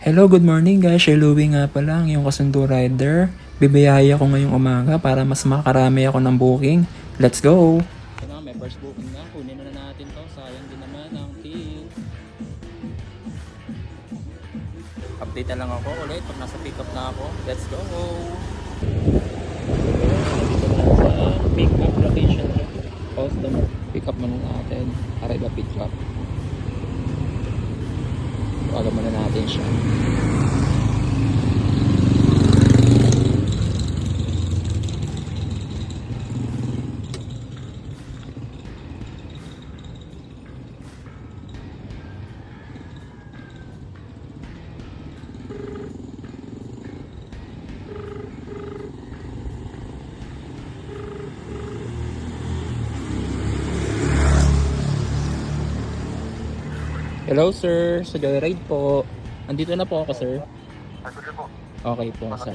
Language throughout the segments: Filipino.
Hello, good morning guys. Share Louie nga pala, yung kasundo rider. Bibiyaya ko ngayong umaga para mas makarami ako ng booking. Let's go! Ito na, may first booking na. Kunin na natin to. Sayang din naman ang fee. Update na lang ako ulit pag nasa pick up na ako. Let's go! Dito na sa pick up location. Customer. Pick up muna natin. Arriva pick up. Alam muna natin siya. Hello sir, sa Joyride po. Andito na po ako sir. Okay po sir.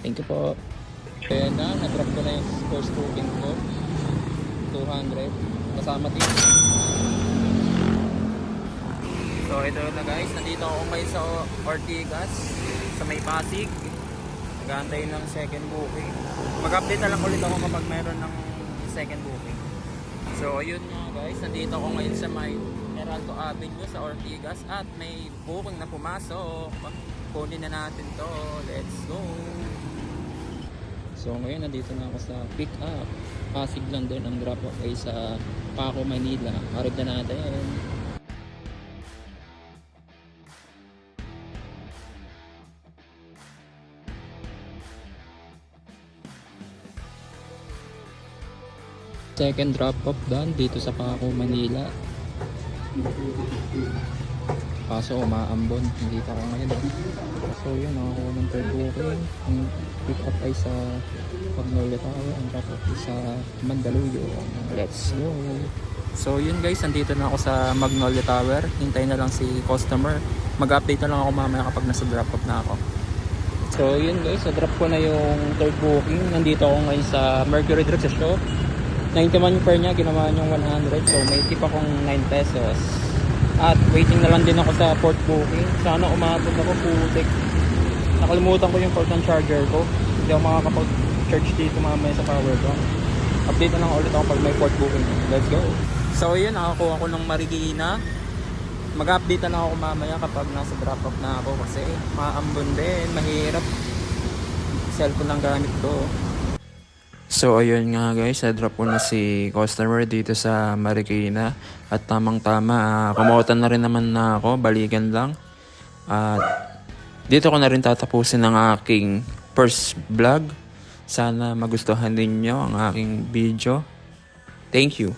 Thank you po. Kaya na-drop ko na yung first booking ko. 200. Kasama din. So ito na guys, nandito ako ngayon sa Ortigas, sa May Pasig. Nag-aantay ng second booking. Mag-update na lang ulit ako kapag mayroon ng second booking. So ayun nga guys, nandito ako ngayon sa May Heraldo Avenue sa Ortigas at may booking na pumasok. Kunin na natin to. Let's go! So ngayon nandito na ako sa pick up. Pasig lang din ang drop off ay sa Paco, Manila. Arib na natin. Second drop off done dito sa Paco, Manila. Kaso umaambon, hindi pa ako ngayon. So yun, nakakuha ng third booking. Ang pick up ay sa Magnolia Tower, ang drop off ay sa Mandaluyong. Let's go! So yun guys, nandito na ako sa Magnolia Tower. Hintay na lang si customer. Mag-update na lang ako mamaya kapag nasa drop off na ako. So yun guys, so drop ko na yung third booking. Nandito ako ngayon sa Mercury Drug Shop. 91 yung fare niya, ginawa niyang 100. So may tip akong 9 pesos. At waiting na lang din ako sa port booking. Sana umabot ako, putik. Nakalimutan ko yung port ng charger ko. Hindi ako makakapag-charge dito mamaya sa power bank. Update na lang ulit ako pag may port booking. Let's go! So yun, nakakuha ko ng Marikina. Mag-update na lang ako mamaya kapag nasa drop off na ako. Kasi maambon din, mahirap. Cellphone lang gamit ko. So ayun nga guys, na-drop ko na si customer dito sa Marikina. At tamang tama, kumuotan na rin naman na ako, balikan lang. At dito ko na rin tatapusin ang aking first vlog. Sana magustuhan ninyo ang aking video. Thank you.